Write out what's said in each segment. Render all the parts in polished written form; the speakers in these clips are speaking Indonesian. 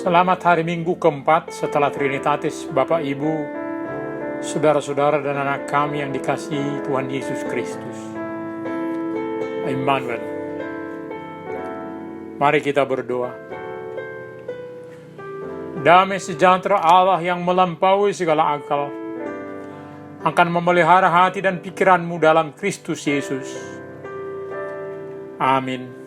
Selamat hari Minggu keempat setelah Trinitatis, Bapak, Ibu, saudara-saudara dan anak kami yang dikasihi Tuhan Yesus Kristus. Immanuel. Mari kita berdoa. Damai sejahtera Allah yang melampaui segala akal akan memelihara hati dan pikiranmu dalam Kristus Yesus. Amin.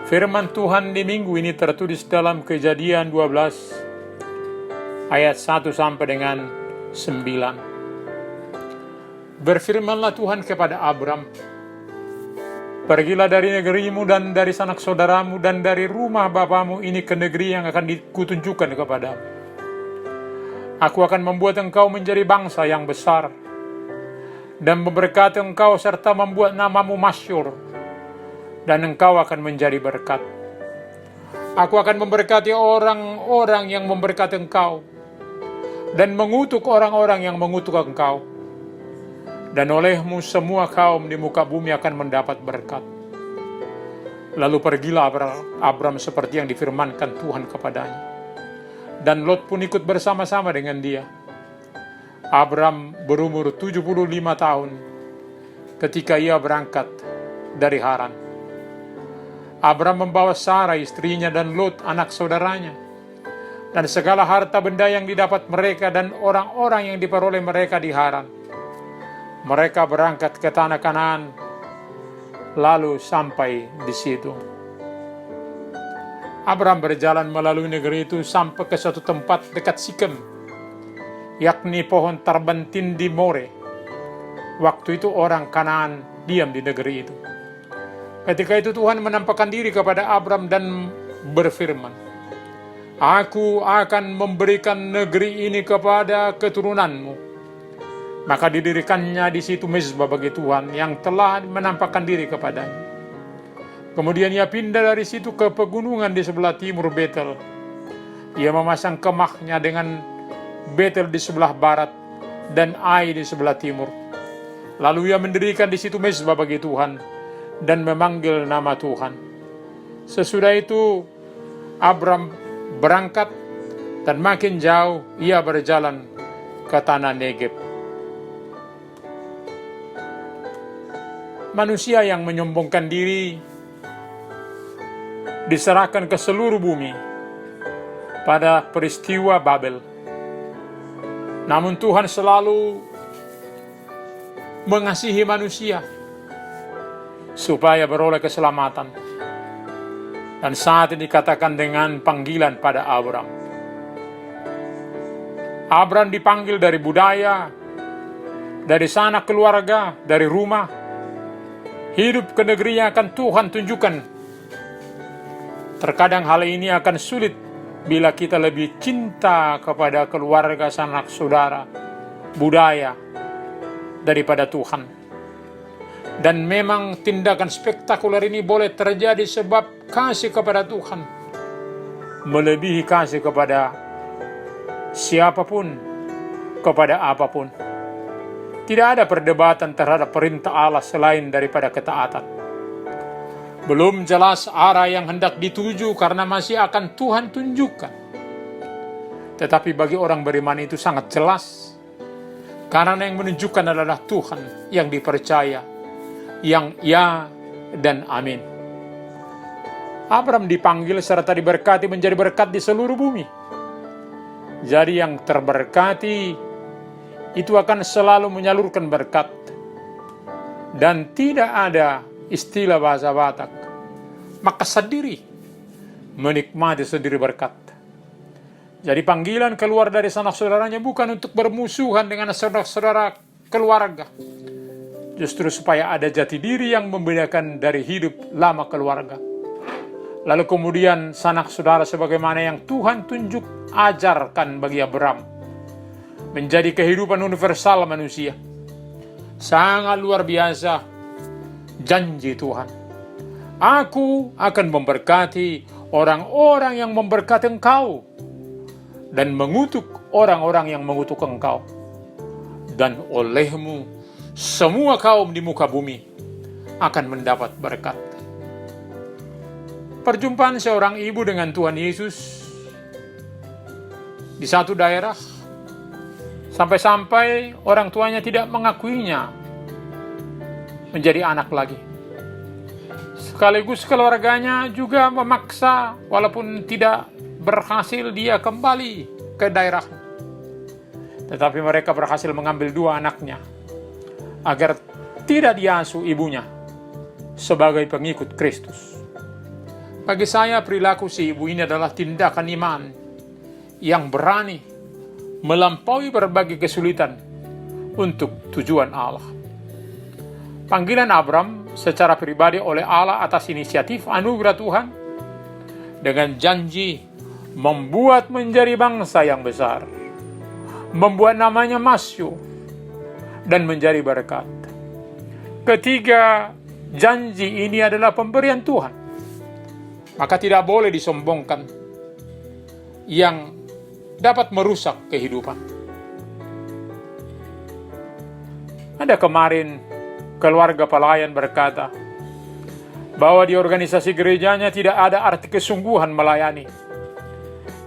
Firman Tuhan di minggu ini tertulis dalam Kejadian 12 ayat 1 sampai dengan 9. Berfirmanlah Tuhan kepada Abram, "Pergilah dari negerimu dan dari sanak saudaramu dan dari rumah bapamu ini ke negeri yang akan kutunjukkan kepadamu. Aku akan membuat engkau menjadi bangsa yang besar dan memberkati engkau serta membuat namamu masyhur, dan engkau akan menjadi berkat. Aku akan memberkati orang-orang yang memberkati engkau, dan mengutuk orang-orang yang mengutuk engkau. Dan olehmu semua kaum di muka bumi akan mendapat berkat." Lalu pergilah Abram seperti yang difirmankan Tuhan kepadanya. Dan Lot pun ikut bersama-sama dengan dia. Abram berumur 75 tahun ketika ia berangkat dari Haran. Abram membawa Sarai istrinya dan Lot anak saudaranya, dan segala harta benda yang didapat mereka dan orang-orang yang diperoleh mereka di Haran. Mereka berangkat ke tanah Kanaan, lalu sampai di situ. Abram berjalan melalui negeri itu sampai ke suatu tempat dekat Sikem, yakni pohon tarbantin di More. Waktu itu orang Kanaan diam di negeri itu. Ketika itu Tuhan menampakkan diri kepada Abram dan berfirman, "Aku akan memberikan negeri ini kepada keturunanmu." Maka didirikannya di situ mezbah bagi Tuhan yang telah menampakkan diri kepadanya. Kemudian ia pindah dari situ ke pegunungan di sebelah timur Betel. Ia memasang kemahnya dengan Betel di sebelah barat dan Ai di sebelah timur. Lalu ia mendirikan di situ mezbah bagi Tuhan dan memanggil nama Tuhan. Sesudah itu Abram berangkat dan makin jauh ia berjalan ke tanah Negeb. Manusia yang menyombongkan diri diserahkan ke seluruh bumi pada peristiwa Babel. Namun Tuhan selalu mengasihi manusia supaya beroleh keselamatan. Dan saat ini dikatakan dengan panggilan pada Abram. Abram dipanggil dari budaya, dari sanak keluarga, dari rumah, hidup ke negeri yang akan Tuhan tunjukkan. Terkadang hal ini akan sulit bila kita lebih cinta kepada keluarga, sanak saudara, budaya daripada Tuhan. Dan memang tindakan spektakuler ini boleh terjadi sebab kasih kepada Tuhan melebihi kasih kepada siapapun, kepada apapun. Tidak ada perdebatan terhadap perintah Allah selain daripada ketaatan. Belum jelas arah yang hendak dituju karena masih akan Tuhan tunjukkan. Tetapi bagi orang beriman itu sangat jelas, karena yang menunjukkan adalah Tuhan yang dipercaya, yang ya dan amin. Abram dipanggil serta diberkati menjadi berkat di seluruh bumi. Jadi yang terberkati itu akan selalu menyalurkan berkat. Dan tidak ada istilah bahasa Batak, maka sendiri menikmati sendiri berkat. Jadi panggilan keluar dari sanak saudaranya bukan untuk bermusuhan dengan saudara-saudara keluarga, justru supaya ada jati diri yang membedakan dari hidup lama keluarga. Lalu kemudian sanak saudara sebagaimana yang Tuhan tunjuk ajarkan bagi Abram, menjadi kehidupan universal manusia. Sangat luar biasa janji Tuhan. "Aku akan memberkati orang-orang yang memberkati engkau, dan mengutuk orang-orang yang mengutuk engkau. Dan olehmu semua kaum di muka bumi akan mendapat berkat." Perjumpaan seorang ibu dengan Tuhan Yesus di satu daerah, sampai-sampai orang tuanya tidak mengakuinya menjadi anak lagi. Sekaligus keluarganya juga memaksa, walaupun tidak berhasil, dia kembali ke daerah. Tetapi mereka berhasil mengambil 2 anaknya agar tidak diasuh ibunya sebagai pengikut Kristus. Bagi saya, perilaku si ibu ini adalah tindakan iman yang berani melampaui berbagai kesulitan untuk tujuan Allah. Panggilan Abram secara pribadi oleh Allah atas inisiatif anugerah Tuhan dengan janji membuat menjadi bangsa yang besar, membuat namanya masyhur dan menjadi berkat. Ketiga janji ini adalah pemberian Tuhan, maka tidak boleh disombongkan yang dapat merusak kehidupan. Ada kemarin keluarga pelayan berkata bahwa di organisasi gerejanya tidak ada arti kesungguhan melayani,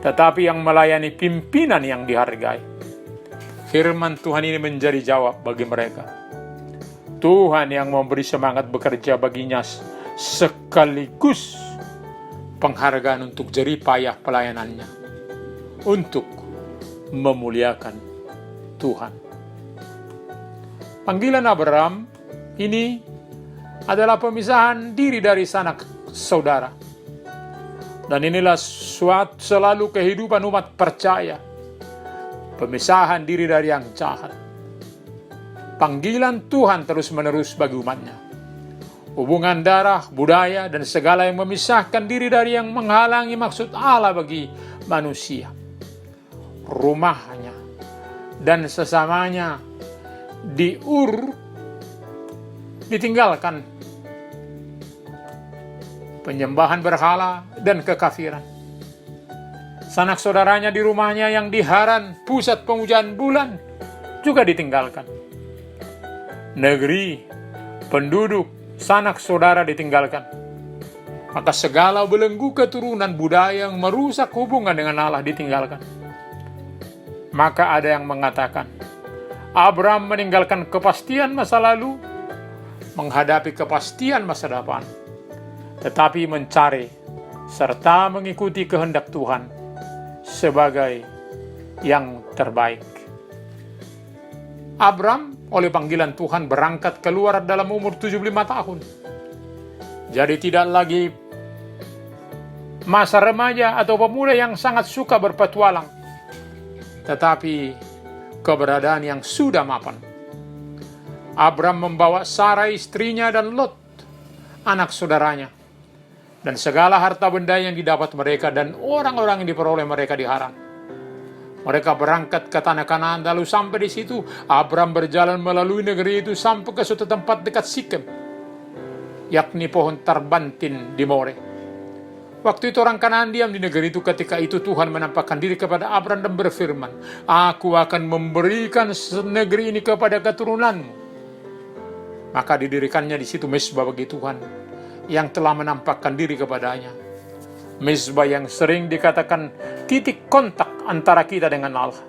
tetapi yang melayani pimpinan yang dihargai. Firman Tuhan ini menjadi jawab bagi mereka. Tuhan yang memberi semangat bekerja baginya sekaligus penghargaan untuk jerih payah pelayanannya untuk memuliakan Tuhan. Panggilan Abram ini adalah pemisahan diri dari sanak saudara. Dan inilah selalu kehidupan umat percaya. Pemisahan diri dari yang jahat. Panggilan Tuhan terus-menerus bagi umatnya. Hubungan darah, budaya, dan segala yang memisahkan diri dari yang menghalangi maksud Allah bagi manusia. Rumahnya dan sesamanya di Ur ditinggalkan. Penyembahan berhala dan kekafiran. Sanak saudaranya di rumahnya yang di Haran, pusat pemujaan bulan, juga ditinggalkan. Negeri, penduduk, sanak saudara ditinggalkan. Maka segala belenggu keturunan budaya yang merusak hubungan dengan Allah ditinggalkan. Maka ada yang mengatakan, Abram meninggalkan kepastian masa lalu, menghadapi kepastian masa depan, tetapi mencari serta mengikuti kehendak Tuhan sebagai yang terbaik. Abram oleh panggilan Tuhan berangkat keluar dalam umur 75 tahun. Jadi tidak lagi masa remaja atau pemuda yang sangat suka berpetualang, tetapi keberadaan yang sudah mapan. Abram membawa Sarai istrinya dan Lot, anak saudaranya, dan segala harta benda yang didapat mereka dan orang-orang yang diperoleh mereka di Haran. Mereka berangkat ke tanah Kanaan, lalu sampai di situ Abram berjalan melalui negeri itu sampai ke suatu tempat dekat Sikem, yakni pohon terbantin di More. Waktu itu orang Kanaan diam di negeri itu. Ketika itu Tuhan menampakkan diri kepada Abram dan berfirman, Aku akan memberikan negeri ini kepada keturunanmu. Maka didirikannya di situ mezbah bagi Tuhan yang telah menampakkan diri kepadanya. Mezbah yang sering dikatakan titik kontak antara kita dengan Allah.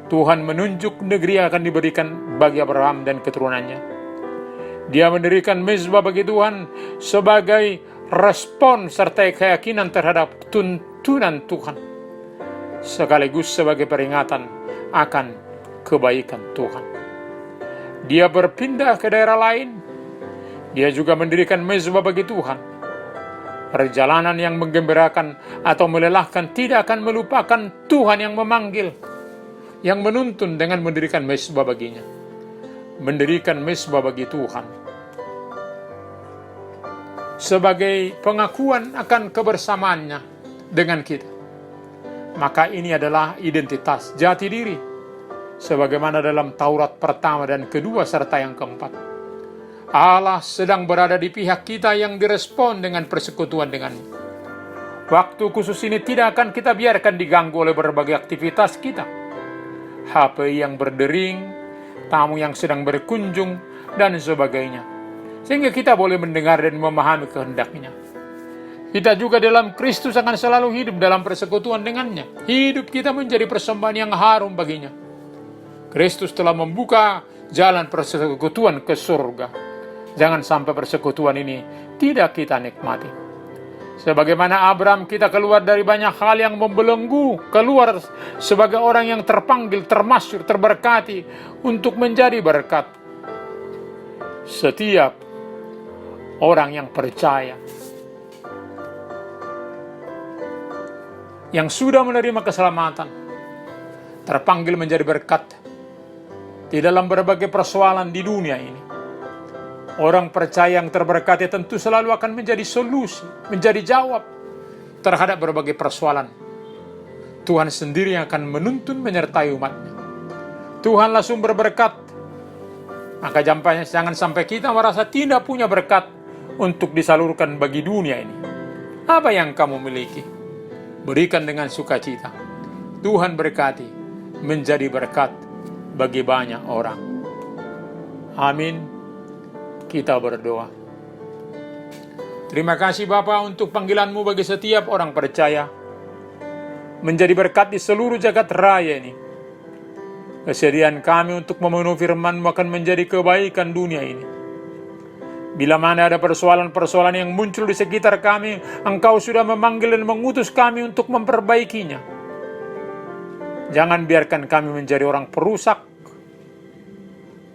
Tuhan menunjuk negeri yang akan diberikan bagi Abraham dan keturunannya. Dia mendirikan mezbah bagi Tuhan sebagai respon serta keyakinan terhadap tuntunan Tuhan, sekaligus sebagai peringatan akan kebaikan Tuhan. Dia berpindah ke daerah lain. Dia juga mendirikan mezbah bagi Tuhan. Perjalanan yang menggembirakan atau melelahkan tidak akan melupakan Tuhan yang memanggil, yang menuntun dengan mendirikan mezbah baginya. Mendirikan mezbah bagi Tuhan sebagai pengakuan akan kebersamaannya dengan kita. Maka ini adalah identitas jati diri, sebagaimana dalam Taurat pertama dan kedua serta yang keempat. Allah sedang berada di pihak kita yang direspon dengan persekutuan dengannya. Waktu khusus ini tidak akan kita biarkan diganggu oleh berbagai aktivitas kita. HP yang berdering, tamu yang sedang berkunjung, dan sebagainya. Sehingga kita boleh mendengar dan memahami kehendaknya. Kita juga dalam Kristus akan selalu hidup dalam persekutuan dengannya. Hidup kita menjadi persembahan yang harum baginya. Kristus telah membuka jalan persekutuan ke surga. Jangan sampai persekutuan ini tidak kita nikmati. Sebagaimana Abraham, kita keluar dari banyak hal yang membelenggu, keluar sebagai orang yang terpanggil, termasyur, terberkati untuk menjadi berkat. Setiap orang yang percaya, yang sudah menerima keselamatan, terpanggil menjadi berkat di dalam berbagai persoalan di dunia ini. Orang percaya yang terberkati tentu selalu akan menjadi solusi, menjadi jawab terhadap berbagai persoalan. Tuhan sendiri yang akan menuntun menyertai umatnya. Tuhanlah sumber berkat. Maka jangan sampai kita merasa tidak punya berkat untuk disalurkan bagi dunia ini. Apa yang kamu miliki? Berikan dengan sukacita. Tuhan berkati menjadi berkat bagi banyak orang. Amin. Kita berdoa. Terima kasih Bapa untuk panggilan-Mu bagi setiap orang percaya. Menjadi berkat di seluruh jagat raya ini. Kesediaan kami untuk memenuhi firman-Mu akan menjadi kebaikan dunia ini. Bila mana ada persoalan-persoalan yang muncul di sekitar kami, Engkau sudah memanggil dan mengutus kami untuk memperbaikinya. Jangan biarkan kami menjadi orang perusak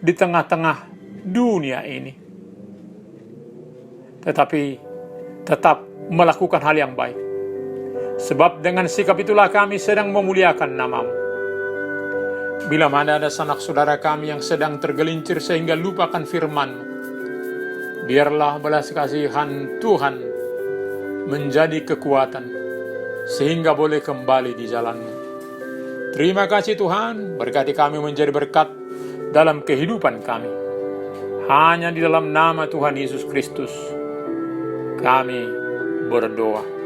di tengah-tengah dunia ini. Tetapi tetap melakukan hal yang baik. Sebab dengan sikap itulah kami sedang memuliakan nama-Mu. Bila mana ada sanak saudara kami yang sedang tergelincir sehingga lupakan firman-Mu, biarlah belas kasihan Tuhan menjadi kekuatan, sehingga boleh kembali di jalan-Mu. Terima kasih Tuhan, berkati kami menjadi berkat dalam kehidupan kami. Hanya di dalam nama Tuhan Yesus Kristus, kami berdoa.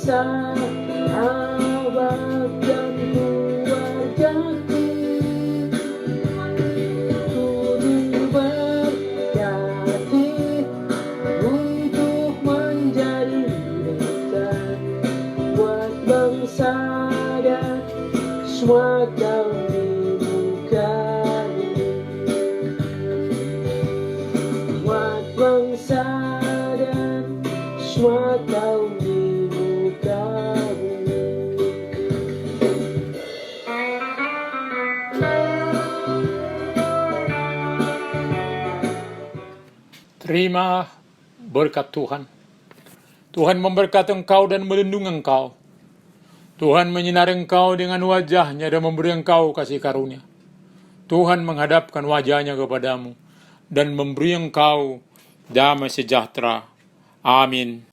bangsa, awak dan keluargaku, turut berhati untuk menjadi berkat buat bangsa dan semua kaum di muka bumi. Buat bangsa dan semua kaum di muka bumi. Terima berkat Tuhan. Tuhan memberkati engkau dan melindungi engkau. Tuhan menyinari engkau dengan wajah-Nya dan memberi engkau kasih karunia. Tuhan menghadapkan wajah-Nya kepadamu dan memberi engkau damai sejahtera. Amin.